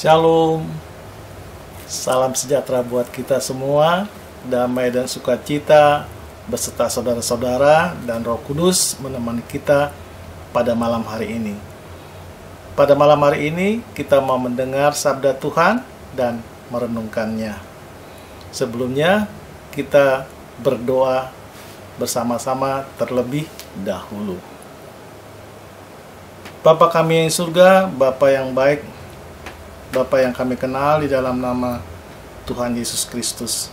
Shalom, salam sejahtera buat kita semua, damai dan sukacita beserta saudara-saudara dan Roh Kudus menemani kita pada malam hari ini. Pada malam hari ini kita mau mendengar sabda Tuhan dan merenungkannya. Sebelumnya kita berdoa bersama-sama terlebih dahulu. Bapa kami yang di surga, Bapa yang baik, Bapa yang kami kenal di dalam nama Tuhan Yesus Kristus.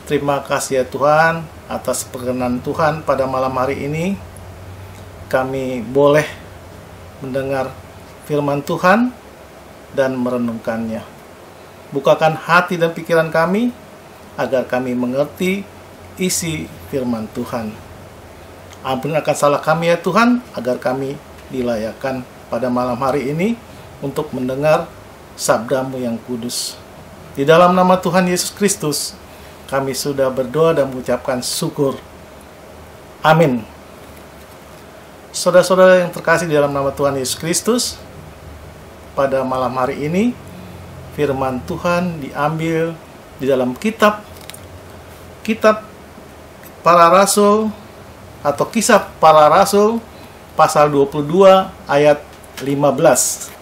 Terima kasih ya Tuhan atas perkenan Tuhan pada malam hari ini. Kami boleh mendengar firman Tuhan dan merenungkannya. Bukakan hati dan pikiran kami agar kami mengerti isi firman Tuhan. Ampuni akan salah kami ya Tuhan, agar kami dilayakkan pada malam hari ini untuk mendengar sabdamu yang kudus. Di dalam nama Tuhan Yesus Kristus, kami sudah berdoa dan mengucapkan syukur. Amin. Saudara-saudara yang terkasih di dalam nama Tuhan Yesus Kristus, pada malam hari ini, firman Tuhan diambil di dalam kitab para rasul atau kisah para rasul pasal 22 ayat 15.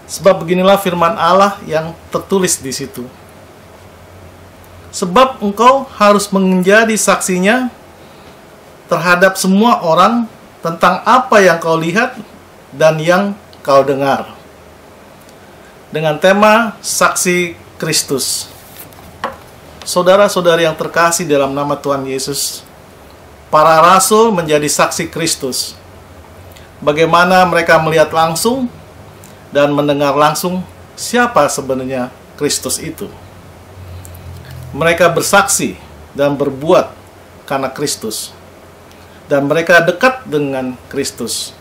Sebab beginilah firman Allah yang tertulis di situ. Sebab engkau harus menjadi saksinya terhadap semua orang tentang apa yang kau lihat dan yang kau dengar. Dengan tema saksi Kristus. Saudara-saudari yang terkasih dalam nama Tuhan Yesus, para rasul menjadi saksi Kristus. Bagaimana mereka melihat langsung dan mendengar langsung siapa sebenarnya Kristus itu. Mereka bersaksi dan berbuat karena Kristus. Dan mereka dekat dengan Kristus.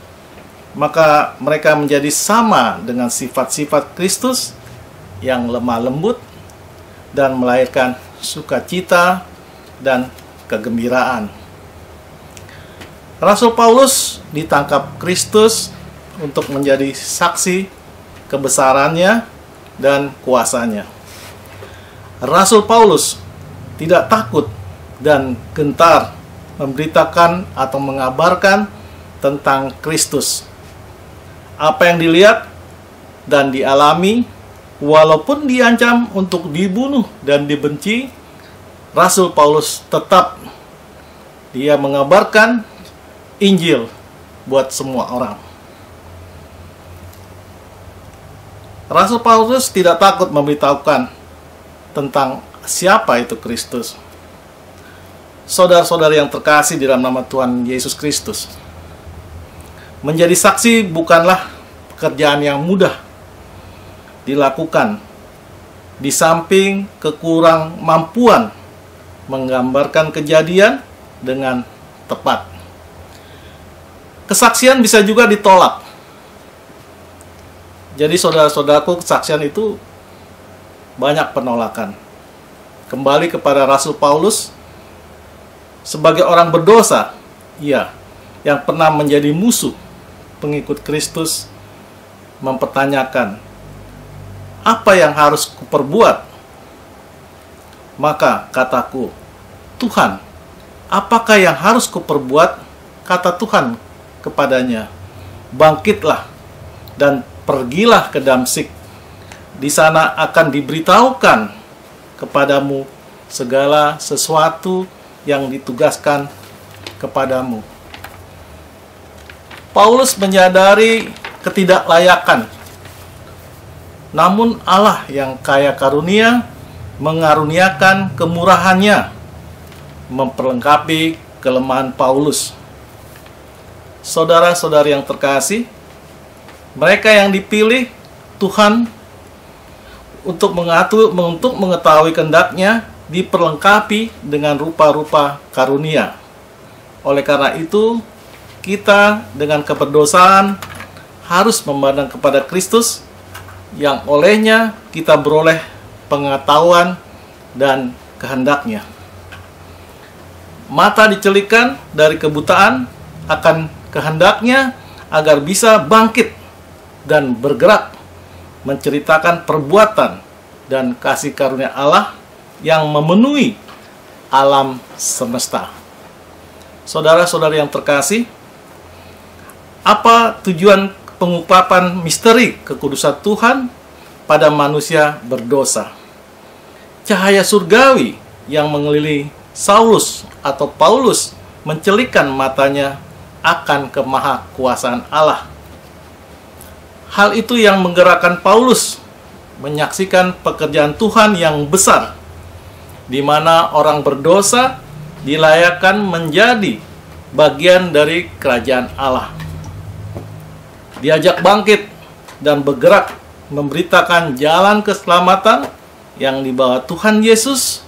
Maka mereka menjadi sama dengan sifat-sifat Kristus yang lemah lembut dan melahirkan sukacita dan kegembiraan. Rasul Paulus ditangkap Kristus untuk menjadi saksi kebesarannya dan kuasanya. Rasul Paulus tidak takut dan gentar memberitakan atau mengabarkan tentang Kristus. Apa yang dilihat dan dialami, walaupun diancam untuk dibunuh dan dibenci, Rasul Paulus tetap dia mengabarkan Injil buat semua orang. Rasul Paulus tidak takut memberitahukan tentang siapa itu Kristus. Saudara-saudari yang terkasih di dalam nama Tuhan Yesus Kristus, menjadi saksi bukanlah pekerjaan yang mudah dilakukan. Di samping kekurang mampuan menggambarkan kejadian dengan tepat, kesaksian bisa juga ditolak. Jadi saudara-saudaraku, kesaksian itu banyak penolakan. Kembali kepada Rasul Paulus, sebagai orang berdosa, yang pernah menjadi musuh pengikut Kristus, mempertanyakan, apa yang harus kuperbuat? Maka kataku, Tuhan, apakah yang harus kuperbuat? Kata Tuhan kepadanya, bangkitlah dan pergilah ke Damsyik. Di sana akan diberitahukan kepadamu segala sesuatu yang ditugaskan kepadamu. Paulus menyadari ketidaklayakan. Namun Allah yang kaya karunia mengaruniakan kemurahannya memperlengkapi kelemahan Paulus. Saudara-saudari yang terkasih, mereka yang dipilih Tuhan untuk mengetahui kehendaknya diperlengkapi dengan rupa-rupa karunia. Oleh karena itu, kita dengan keberdosaan harus memandang kepada Kristus yang olehnya kita beroleh pengetahuan dan kehendaknya. Mata dicelikan dari kebutaan akan kehendaknya agar bisa bangkit dan bergerak menceritakan perbuatan dan kasih karunia Allah yang memenuhi alam semesta. Saudara-saudari yang terkasih, apa tujuan pengungkapan misteri kekudusan Tuhan pada manusia berdosa? Cahaya surgawi yang mengelilingi Saulus atau Paulus mencelikkan matanya akan kemahakuasaan Allah. Hal itu yang menggerakkan Paulus menyaksikan pekerjaan Tuhan yang besar, di mana orang berdosa dilayakkan menjadi bagian dari kerajaan Allah. Diajak bangkit dan bergerak memberitakan jalan keselamatan yang dibawa Tuhan Yesus,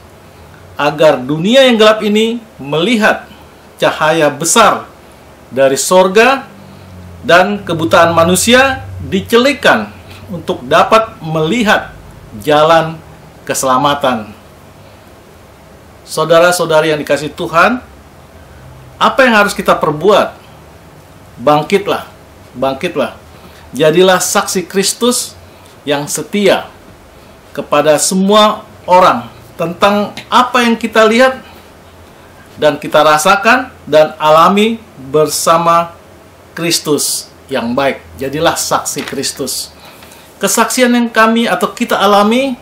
agar dunia yang gelap ini melihat cahaya besar dari sorga, dan kebutaan manusia dicelikan untuk dapat melihat jalan keselamatan. Saudara-saudari yang dikasihi Tuhan, apa yang harus kita perbuat? Bangkitlah, bangkitlah. Jadilah saksi Kristus yang setia kepada semua orang tentang apa yang kita lihat dan kita rasakan dan alami bersama Kristus yang baik. Jadilah saksi Kristus. Kesaksian yang kami atau kita alami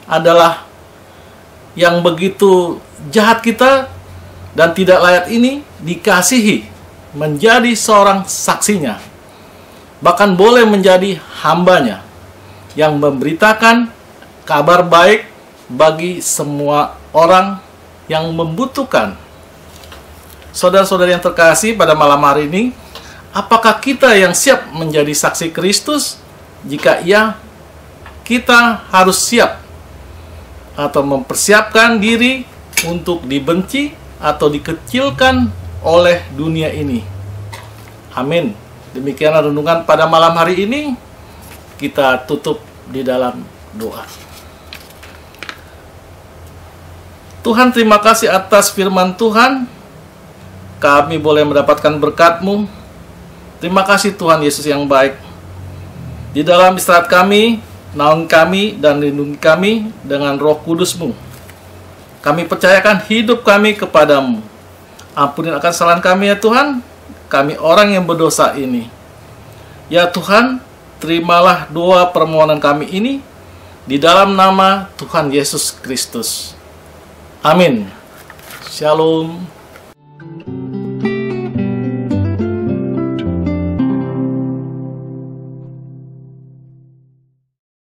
adalah yang begitu jahat kita dan tidak layak ini dikasihi menjadi seorang saksinya, bahkan boleh menjadi hambanya yang memberitakan kabar baik bagi semua orang yang membutuhkan. Saudara-saudari yang terkasih, pada malam hari ini, apakah kita yang siap menjadi saksi Kristus? Jika iya, kita harus siap atau mempersiapkan diri untuk dibenci atau dikecilkan oleh dunia ini. Amin. Demikianlah renungan pada malam hari ini. Kita tutup di dalam doa. Tuhan, terima kasih atas firman Tuhan. Kami boleh mendapatkan berkat-Mu. Terima kasih Tuhan Yesus yang baik. Di dalam istirahat kami, naungi kami dan lindungi kami dengan Roh Kudus-Mu. Kami percayakan hidup kami kepadamu. Ampuni akan kesalahan kami ya Tuhan, kami orang yang berdosa ini. Ya Tuhan, terimalah doa permohonan kami ini di dalam nama Tuhan Yesus Kristus. Amin. Shalom.